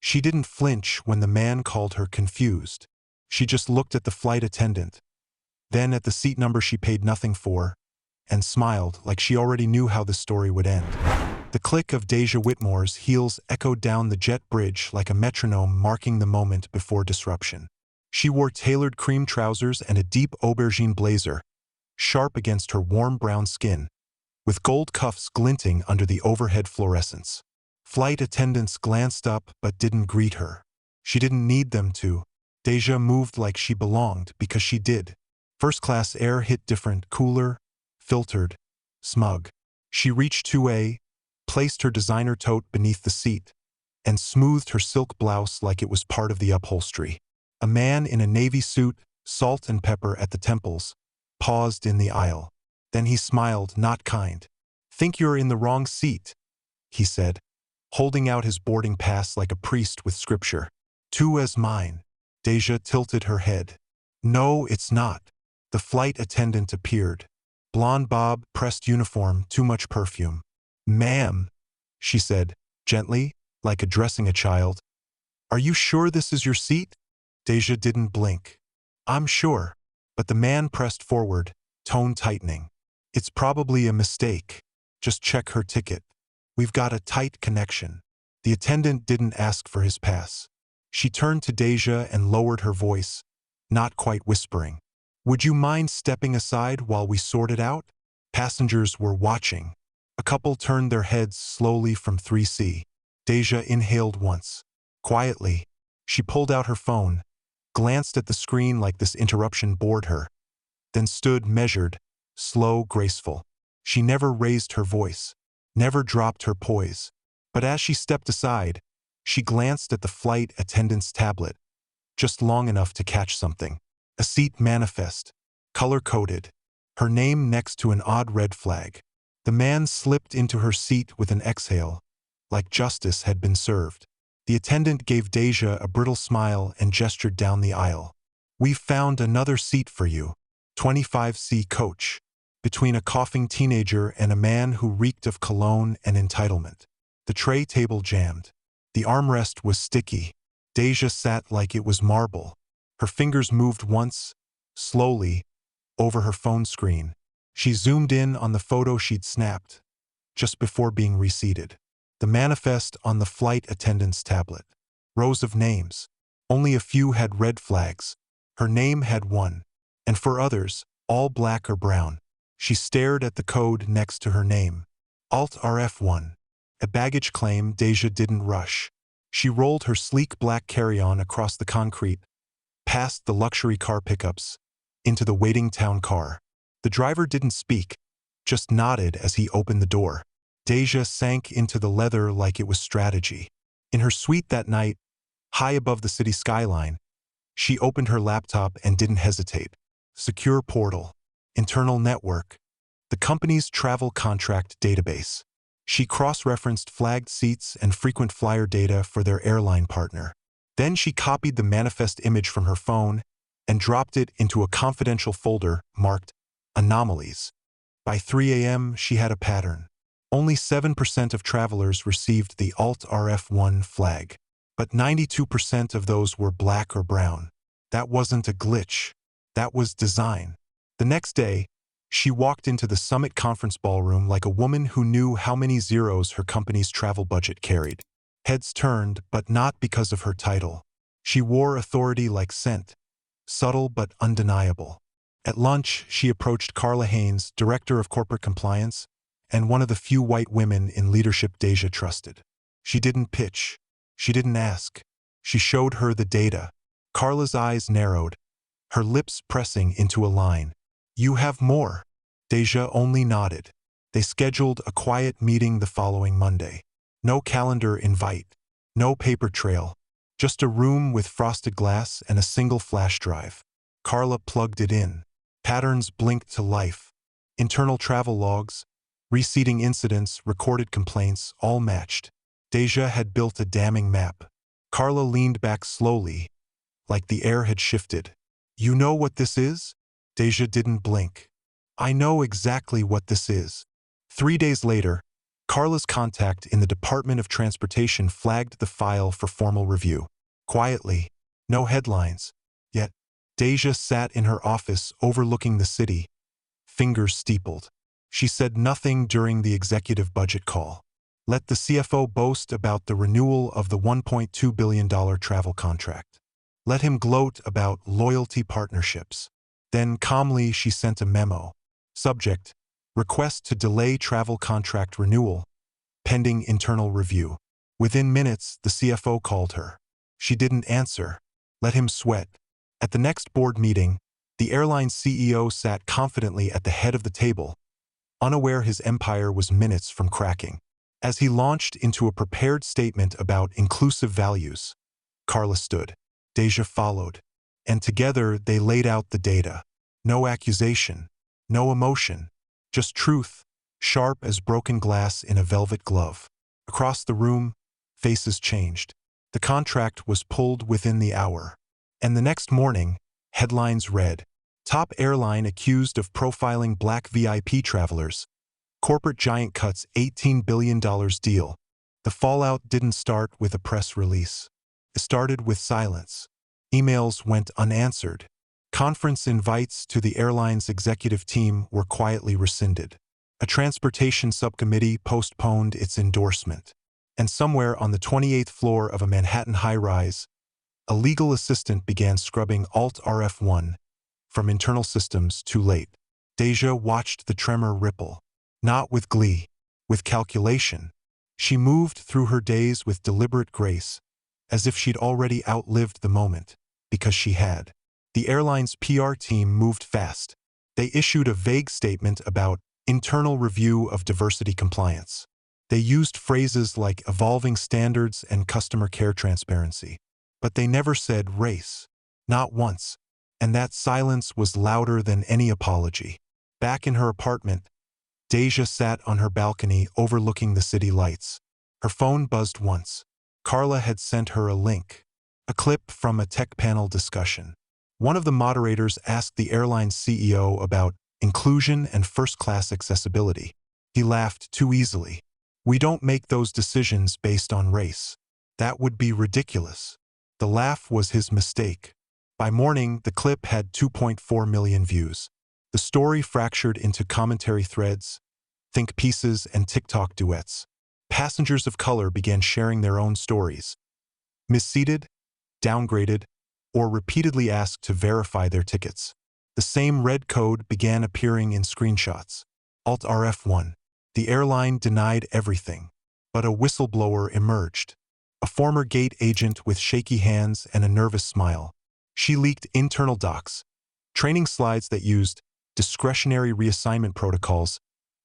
She didn't flinch when the man called her confused. She just looked at the flight attendant, then at the seat number she paid nothing for, and smiled like she already knew how the story would end. The click of Deja Whitmore's heels echoed down the jet bridge like a metronome marking the moment before disruption. She wore tailored cream trousers and a deep aubergine blazer, sharp against her warm brown skin, with gold cuffs glinting under the overhead fluorescence. Flight attendants glanced up but didn't greet her. She didn't need them to. Deja moved like she belonged because she did. First-class air hit different, cooler, filtered, smug. She reached 2A, placed her designer tote beneath the seat, and smoothed her silk blouse like it was part of the upholstery. A man in a navy suit, salt and pepper at the temples, paused in the aisle. Then he smiled, not kind. "Think you're in the wrong seat," he said, holding out his boarding pass like a priest with scripture. "Two as mine." Deja tilted her head. "No, it's not." The flight attendant appeared. Blonde bob, pressed uniform, too much perfume. "Ma'am," she said, gently, like addressing a child. "Are you sure this is your seat?" Deja didn't blink. "I'm sure." But the man pressed forward, tone tightening. "It's probably a mistake. Just check her ticket. We've got a tight connection." The attendant didn't ask for his pass. She turned to Deja and lowered her voice, not quite whispering. "Would you mind stepping aside while we sort it out?" Passengers were watching. A couple turned their heads slowly from 3C. Deja inhaled once. Quietly, she pulled out her phone, glanced at the screen like this interruption bored her, then stood measured, slow, graceful. She never raised her voice, never dropped her poise. But as she stepped aside, she glanced at the flight attendant's tablet, just long enough to catch something. A seat manifest, color-coded, her name next to an odd red flag. The man slipped into her seat with an exhale, like justice had been served. The attendant gave Deja a brittle smile and gestured down the aisle. "We've found another seat for you. 25C coach." Between a coughing teenager and a man who reeked of cologne and entitlement. The tray table jammed. The armrest was sticky. Deja sat like it was marble. Her fingers moved once, slowly, over her phone screen. She zoomed in on the photo she'd snapped, just before being reseated. The manifest on the flight attendant's tablet. Rows of names. Only a few had red flags. Her name had one. And for others, all black or brown. She stared at the code next to her name. Alt RF1. A baggage claim. Deja didn't rush. She rolled her sleek black carry-on across the concrete, past the luxury car pickups, into the waiting town car. The driver didn't speak, just nodded as he opened the door. Deja sank into the leather like it was strategy. In her suite that night, high above the city skyline, she opened her laptop and didn't hesitate. Secure portal. Internal network. The company's travel contract database. She cross-referenced flagged seats and frequent flyer data for their airline partner. Then she copied the manifest image from her phone and dropped it into a confidential folder marked Anomalies. By 3 a.m., she had a pattern. Only 7% of travelers received the Alt RF1 flag, but 92% of those were black or brown. That wasn't a glitch. That was design. The next day, she walked into the Summit Conference Ballroom like a woman who knew how many zeros her company's travel budget carried. Heads turned, but not because of her title. She wore authority like scent, subtle but undeniable. At lunch, she approached Carla Haynes, Director of Corporate Compliance, and one of the few white women in leadership Deja trusted. She didn't pitch. She didn't ask. She showed her the data. Carla's eyes narrowed, her lips pressing into a line. "You have more." Deja only nodded. They scheduled a quiet meeting the following Monday. No calendar invite. No paper trail. Just a room with frosted glass and a single flash drive. Carla plugged it in. Patterns blinked to life. Internal travel logs, reseating incidents, recorded complaints, all matched. Deja had built a damning map. Carla leaned back slowly, like the air had shifted. "You know what this is?" Deja didn't blink. "I know exactly what this is." 3 days later, Carla's contact in the Department of Transportation flagged the file for formal review. Quietly, no headlines. Yet, Deja sat in her office overlooking the city, fingers steepled. She said nothing during the executive budget call. Let the CFO boast about the renewal of the $1.2 billion travel contract. Let him gloat about loyalty partnerships. Then calmly she sent a memo. Subject: request to delay travel contract renewal, pending internal review. Within minutes, the CFO called her. She didn't answer. Let him sweat. At the next board meeting, the airline CEO sat confidently at the head of the table, unaware his empire was minutes from cracking. As he launched into a prepared statement about inclusive values, Carla stood. Deja followed. And together they laid out the data. No accusation, no emotion, just truth, sharp as broken glass in a velvet glove. Across the room, faces changed. The contract was pulled within the hour. And the next morning, headlines read, "Top airline accused of profiling black VIP travelers. Corporate giant cuts $18 billion deal." The fallout didn't start with a press release. It started with silence. Emails went unanswered. Conference invites to the airline's executive team were quietly rescinded. A transportation subcommittee postponed its endorsement. And somewhere on the 28th floor of a Manhattan high-rise, a legal assistant began scrubbing Alt-RF1 from internal systems too late. Deja watched the tremor ripple. Not with glee, with calculation. She moved through her days with deliberate grace, as if she'd already outlived the moment, because she had. The airline's PR team moved fast. They issued a vague statement about internal review of diversity compliance. They used phrases like evolving standards and customer care transparency. But they never said race. Not once. And that silence was louder than any apology. Back in her apartment, Deja sat on her balcony overlooking the city lights. Her phone buzzed once. Carla had sent her a link. A clip from a tech panel discussion. One of the moderators asked the airline's CEO about inclusion and first-class accessibility. He laughed too easily. "We don't make those decisions based on race. That would be ridiculous." The laugh was his mistake. By morning, the clip had 2.4 million views. The story fractured into commentary threads, think pieces, and TikTok duets. Passengers of color began sharing their own stories. Misseated, downgraded, or repeatedly asked to verify their tickets. The same red code began appearing in screenshots. Alt-RF1. The airline denied everything. But a whistleblower emerged. A former gate agent with shaky hands and a nervous smile. She leaked internal docs, training slides that used discretionary reassignment protocols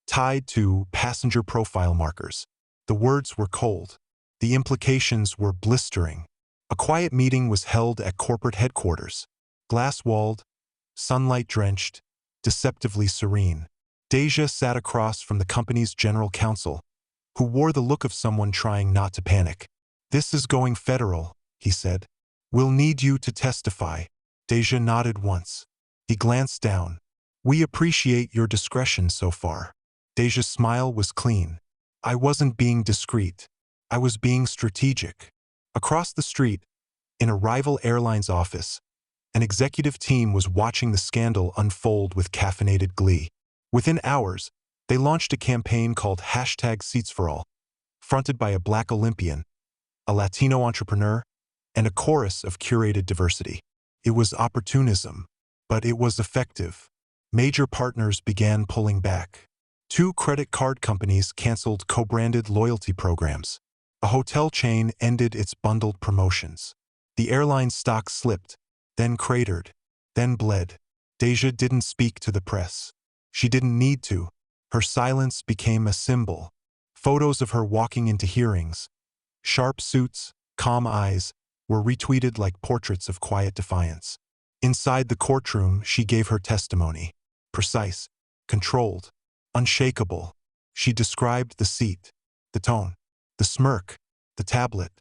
tied to passenger profile markers. The words were cold. The implications were blistering. A quiet meeting was held at corporate headquarters. Glass-walled, sunlight-drenched, deceptively serene. Deja sat across from the company's general counsel, who wore the look of someone trying not to panic. "This is going federal," he said. "We'll need you to testify." Deja nodded once. He glanced down. "We appreciate your discretion so far." Deja's smile was clean. "I wasn't being discreet. I was being strategic." Across the street, in a rival airline's office, an executive team was watching the scandal unfold with caffeinated glee. Within hours, they launched a campaign called #SeatsForAll, fronted by a Black Olympian, a Latino entrepreneur, and a chorus of curated diversity. It was opportunism, but it was effective. Major partners began pulling back. 2 credit card companies canceled co-branded loyalty programs. A hotel chain ended its bundled promotions. The airline's stock slipped, then cratered, then bled. Deja didn't speak to the press. She didn't need to. Her silence became a symbol. Photos of her walking into hearings, sharp suits, calm eyes, were retweeted like portraits of quiet defiance. Inside the courtroom, she gave her testimony. Precise, controlled, unshakable. She described the seat, the tone, the smirk, the tablet,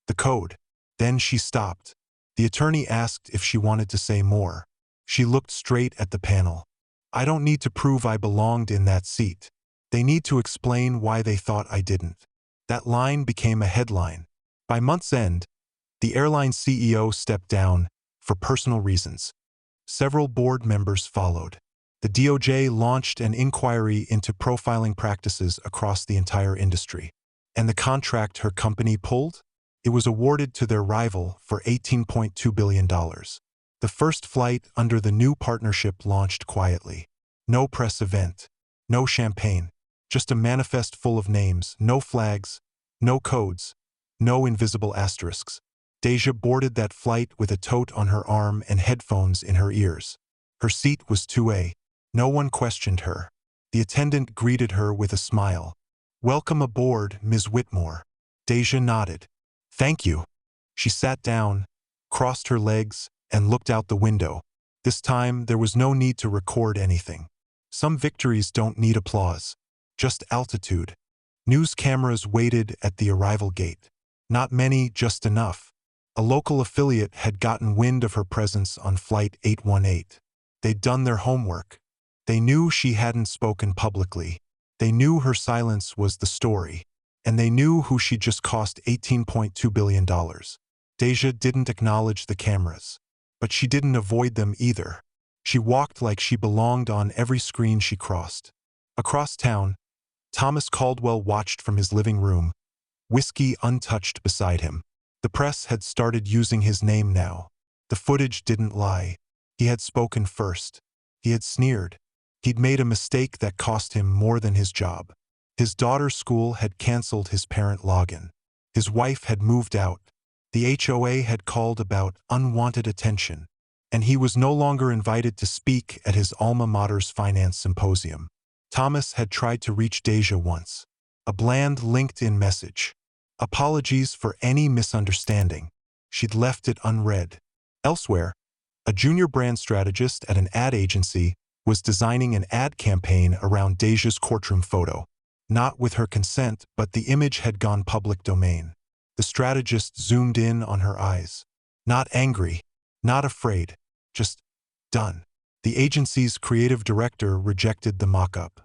the code. Then she stopped. The attorney asked if she wanted to say more. She looked straight at the panel. "I don't need to prove I belonged in that seat. They need to explain why they thought I didn't. That line became a headline. By month's end, the airline CEO stepped down for personal reasons. Several board members followed. The DOJ launched an inquiry into profiling practices across the entire industry. And the contract her company pulled? It was awarded to their rival for $18.2 billion. The first flight under the new partnership launched quietly. No press event, no champagne, just a manifest full of names, no flags, no codes, no invisible asterisks. Deja boarded that flight with a tote on her arm and headphones in her ears. Her seat was 2A. No one questioned her. The attendant greeted her with a smile. "Welcome aboard, Ms. Whitmore." Deja nodded. "Thank you." She sat down, crossed her legs, and looked out the window. This time, there was no need to record anything. Some victories don't need applause, just altitude. News cameras waited at the arrival gate. Not many, just enough. A local affiliate had gotten wind of her presence on Flight 818. They'd done their homework. They knew she hadn't spoken publicly. They knew her silence was the story. And they knew who she'd just cost $18.2 billion. Deja didn't acknowledge the cameras. But she didn't avoid them either. She walked like she belonged on every screen she crossed. Across town, Thomas Caldwell watched from his living room, whiskey untouched beside him. The press had started using his name now. The footage didn't lie. He had spoken first. He had sneered. He'd made a mistake that cost him more than his job. His daughter's school had canceled his parent login. His wife had moved out. The HOA had called about unwanted attention. And he was no longer invited to speak at his alma mater's finance symposium. Thomas had tried to reach Deja once. A bland LinkedIn message. Apologies for any misunderstanding. She'd left it unread. Elsewhere, a junior brand strategist at an ad agency was designing an ad campaign around Deja's courtroom photo. Not with her consent, but the image had gone public domain. The strategist zoomed in on her eyes. Not angry, not afraid, just done. The agency's creative director rejected the mock-up.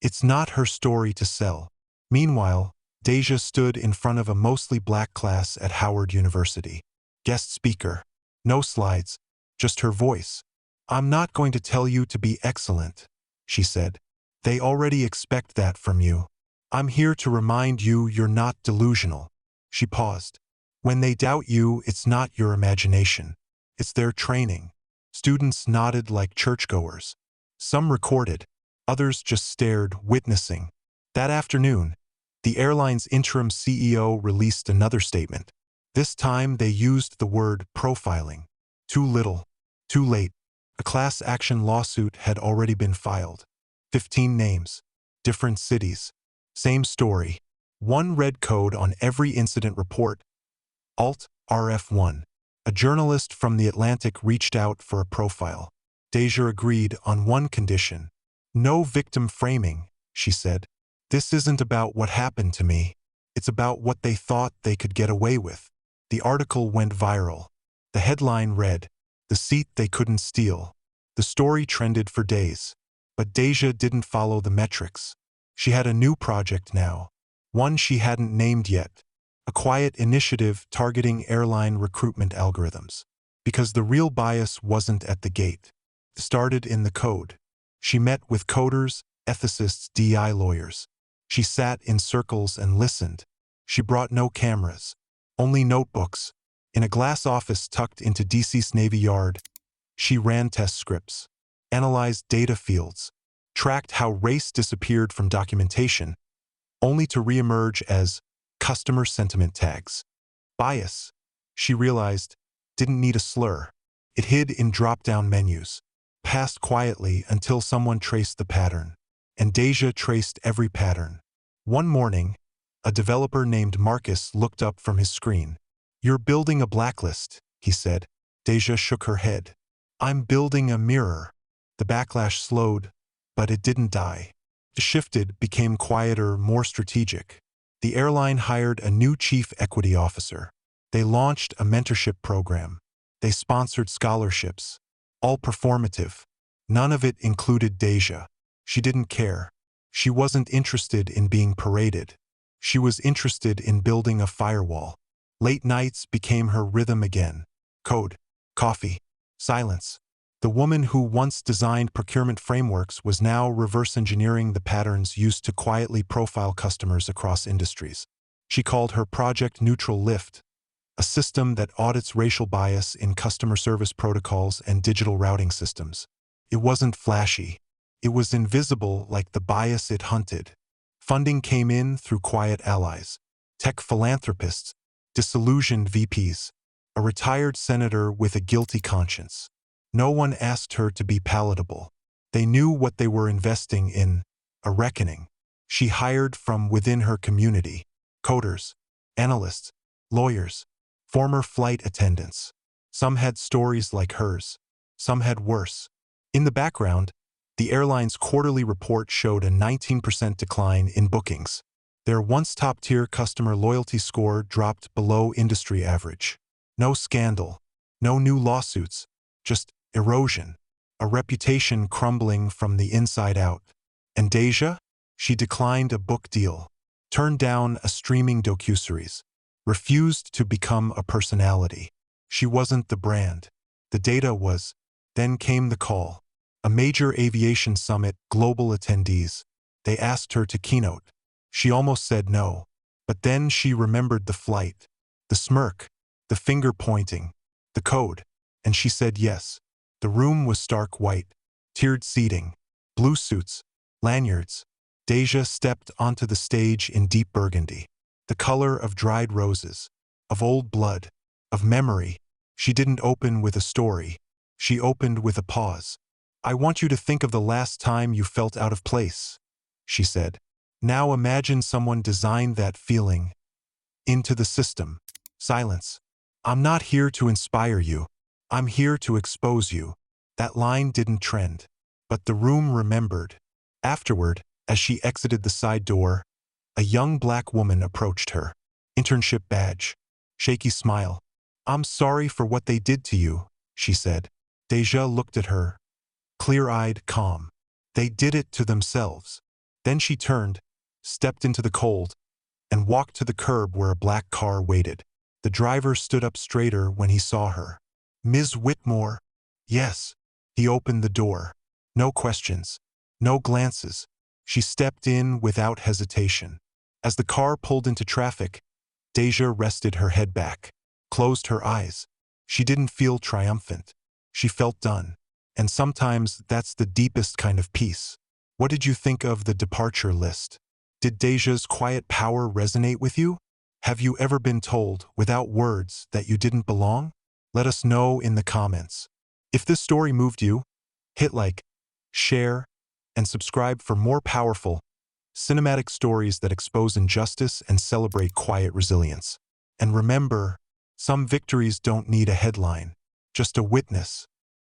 It's not her story to sell. Meanwhile, Deja stood in front of a mostly black class at Howard University. Guest speaker. No slides, just her voice. "I'm not going to tell you to be excellent," she said. "They already expect that from you. I'm here to remind you you're not delusional." She paused. "When they doubt you, it's not your imagination. It's their training." Students nodded like churchgoers. Some recorded. Others just stared, witnessing. That afternoon, the airline's interim CEO released another statement. This time they used the word profiling. Too little, too late. A class action lawsuit had already been filed. 15 names, different cities, same story. One red code on every incident report. Alt RF1. A journalist from The Atlantic reached out for a profile. Deja agreed on one condition. "No victim framing," she said. "This isn't about what happened to me. It's about what they thought they could get away with." The article went viral. The headline read, "The seat they couldn't steal." The story trended for days. But Deja didn't follow the metrics. She had a new project now. One she hadn't named yet. A quiet initiative targeting airline recruitment algorithms. Because the real bias wasn't at the gate. It started in the code. She met with coders, ethicists, DI lawyers. She sat in circles and listened. She brought no cameras. Only notebooks. In a glass office tucked into DC's Navy Yard, she ran test scripts, analyzed data fields, tracked how race disappeared from documentation, only to reemerge as customer sentiment tags. Bias, she realized, didn't need a slur. It hid in drop-down menus, passed quietly until someone traced the pattern. And Deja traced every pattern. One morning, a developer named Marcus looked up from his screen. "You're building a blacklist," he said. Deja shook her head. "I'm building a mirror." The backlash slowed, but it didn't die. It shifted, became quieter, more strategic. The airline hired a new chief equity officer. They launched a mentorship program. They sponsored scholarships. All performative. None of it included Deja. She didn't care. She wasn't interested in being paraded. She was interested in building a firewall. Late nights became her rhythm again. Code, coffee, silence. The woman who once designed procurement frameworks was now reverse engineering the patterns used to quietly profile customers across industries. She called her Project Neutral Lift, a system that audits racial bias in customer service protocols and digital routing systems. It wasn't flashy. It was invisible, like the bias it hunted. Funding came in through quiet allies, tech philanthropists, disillusioned VPs, a retired senator with a guilty conscience. No one asked her to be palatable. They knew what they were investing in, a reckoning. She hired from within her community: coders, analysts, lawyers, former flight attendants. Some had stories like hers. Some had worse. In the background, the airline's quarterly report showed a 19% decline in bookings. Their once top-tier customer loyalty score dropped below industry average. No scandal, no new lawsuits, just erosion, a reputation crumbling from the inside out. And Deja? She declined a book deal, turned down a streaming docuseries, refused to become a personality. She wasn't the brand. The data was. Then came the call. A major aviation summit, global attendees. They asked her to keynote. She almost said no. But then she remembered the flight, the smirk, the finger pointing, the code, and she said yes. The room was stark white, tiered seating, blue suits, lanyards. Deja stepped onto the stage in deep burgundy, the color of dried roses, of old blood, of memory. She didn't open with a story. She opened with a pause. "I want you to think of the last time you felt out of place," she said. "Now imagine someone designed that feeling into the system." Silence. "I'm not here to inspire you. I'm here to expose you." That line didn't trend, but the room remembered. Afterward, as she exited the side door, a young black woman approached her. Internship badge. Shaky smile. "I'm sorry for what they did to you," she said. Deja looked at her, clear-eyed, calm. "They did it to themselves." Then she turned, stepped into the cold, and walked to the curb where a black car waited. The driver stood up straighter when he saw her. "Ms. Whitmore?" "Yes." He opened the door. No questions, no glances. She stepped in without hesitation. As the car pulled into traffic, Deja rested her head back, closed her eyes. She didn't feel triumphant. She felt done. And sometimes that's the deepest kind of peace. What did you think of the departure list? Did Deja's quiet power resonate with you? Have you ever been told, without words, that you didn't belong? Let us know in the comments. If this story moved you, hit like, share, and subscribe for more powerful, cinematic stories that expose injustice and celebrate quiet resilience. And remember, some victories don't need a headline, just a witness.